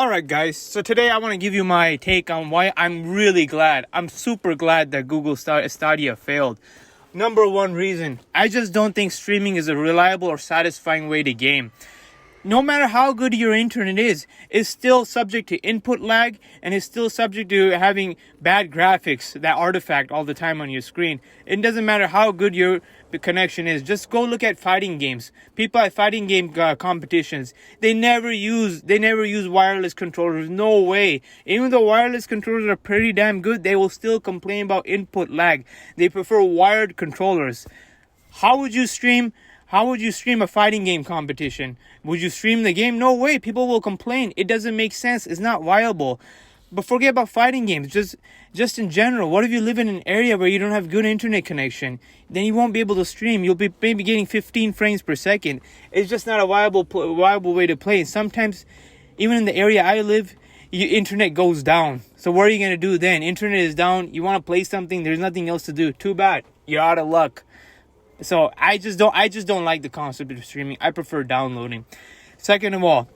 Alright guys, so today I want to give you my take on why I'm super glad that Google Stadia failed. Number one reason, I just don't think streaming is a reliable or satisfying way to game. No matter how good your internet is, it's still subject to input lag and it's still subject to having bad graphics that artifact all the time on your screen. It doesn't matter how good your connection is. Just go look at fighting games. People at fighting game competitions, they never use wireless controllers. No way. Even though wireless controllers are pretty damn good, they will still complain about input lag. They prefer wired controllers. How would you stream a fighting game competition? Would you stream the game? No way. People will complain. It doesn't make sense. It's not viable. But forget about fighting games. Just in general. What if you live in an area where you don't have good internet connection? Then you won't be able to stream. You'll be maybe getting 15 frames per second. It's just not a viable way to play. And sometimes, even in the area I live, your internet goes down. So what are you going to do then? Internet is down. You want to play something. There's nothing else to do. Too bad. You're out of luck. So I just don't like the concept of streaming. I prefer downloading. Second of all,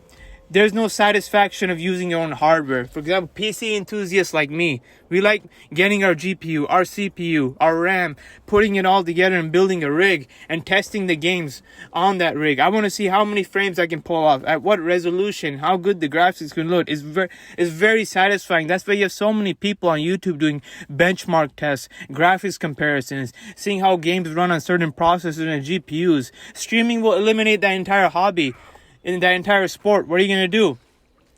there's no satisfaction of using your own hardware. For example, PC enthusiasts like me, we like getting our GPU, our CPU, our RAM, putting it all together and building a rig and testing the games on that rig. I want to see how many frames I can pull off, at what resolution, how good the graphics can load. It's very satisfying. That's why you have so many people on YouTube doing benchmark tests, graphics comparisons, seeing how games run on certain processors and GPUs. Streaming will eliminate that entire hobby. In that entire sport. What are you going to do?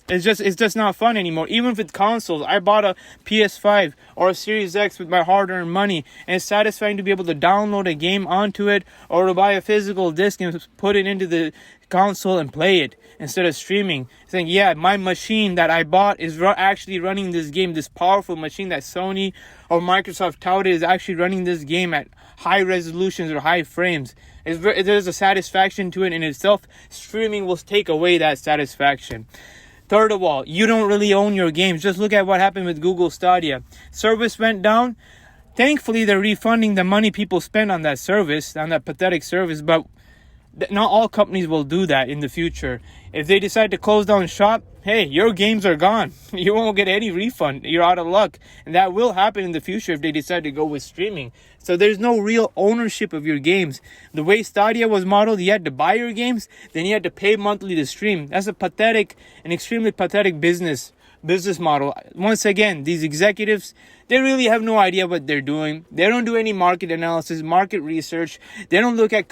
It's just not fun anymore. Even with consoles, I bought a PS5 or a Series X with my hard-earned money, and it's satisfying to be able to download a game onto it or to buy a physical disc and put it into the console and play it instead of streaming. Saying, yeah, my machine that I bought is actually running this game. This powerful machine that Sony or Microsoft touted is actually running this game at high resolutions or high frames. There's a satisfaction to it in itself. Streaming will take away that satisfaction. Third of all, you don't really own your games. Just look at what happened with Google Stadia. Service went down. Thankfully, they're refunding the money people spent on that service, on that pathetic service, but not all companies will do that in the future. If they decide to close down shop, hey, your games are gone. You won't get any refund. You're out of luck. And that will happen in the future if they decide to go with streaming. So there's no real ownership of your games. The way Stadia was modeled, you had to buy your games, then you had to pay monthly to stream. That's an extremely pathetic business model. Once again, these executives, they really have no idea what they're doing. They don't do any market analysis, market research. They don't look at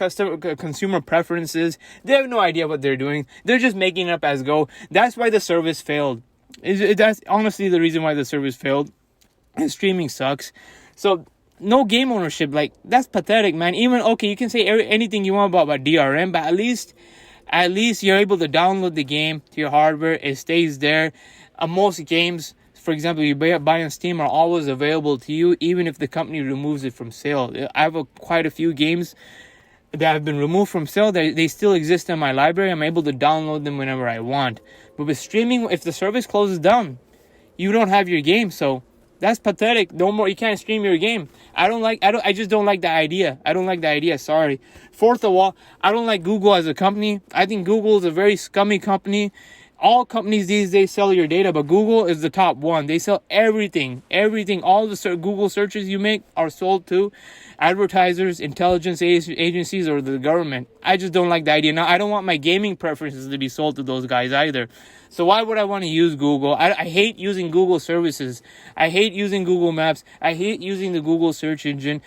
consumer preferences. They have no idea what they're doing. They're just making it up as go. That's why the service failed. That's honestly the reason why the service failed. And streaming sucks. So no game ownership, that's pathetic, man. Even, okay, you can say anything you want about DRM, but at least you're able to download the game to your hardware. It stays there. Most games, for example, you buy on Steam, are always available to you, even if the company removes it from sale. I have quite a few games that have been removed from sale. They still exist in my library. I'm able to download them whenever I want. But with streaming, if the service closes down, you don't have your game. So that's pathetic. No more. You can't stream your game. I just don't like the idea. I don't like the idea. Sorry. Fourth of all, I don't like Google as a company. I think Google is a very scummy company. All companies these days sell your data, but Google is the top one. They sell everything. All the Google searches you make are sold to advertisers, intelligence agencies, or the government. I just don't like the idea. Now, I don't want my gaming preferences to be sold to those guys either. So why would I want to use Google? I hate using Google services. I hate using Google Maps. I hate using the Google search engine.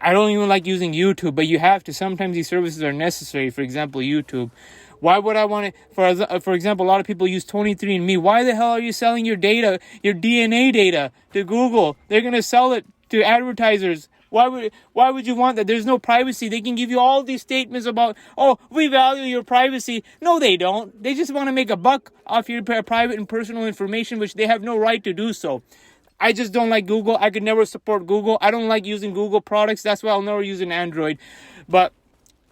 I don't even like using YouTube, but you have to. Sometimes these services are necessary. For example, YouTube. Why would I want to, for example, a lot of people use 23andMe. Why the hell are you selling your data, your DNA data to Google? They're going to sell it to advertisers. Why would you want that? There's no privacy. They can give you all these statements about, oh, we value your privacy. No, they don't. They just want to make a buck off your private and personal information, which they have no right to do so. I just don't like Google. I could never support Google. I don't like using Google products. That's why I'll never use an Android. But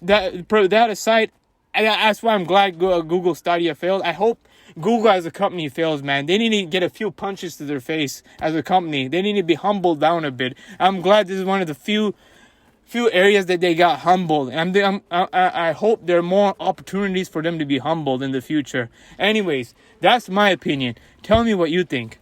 that aside, and that's why I'm glad Google Stadia failed. I hope Google as a company fails, man. They need to get a few punches to their face as a company. They need to be humbled down a bit. I'm glad this is one of the few areas that they got humbled. I hope there are more opportunities for them to be humbled in the future. Anyways, that's my opinion. Tell me what you think.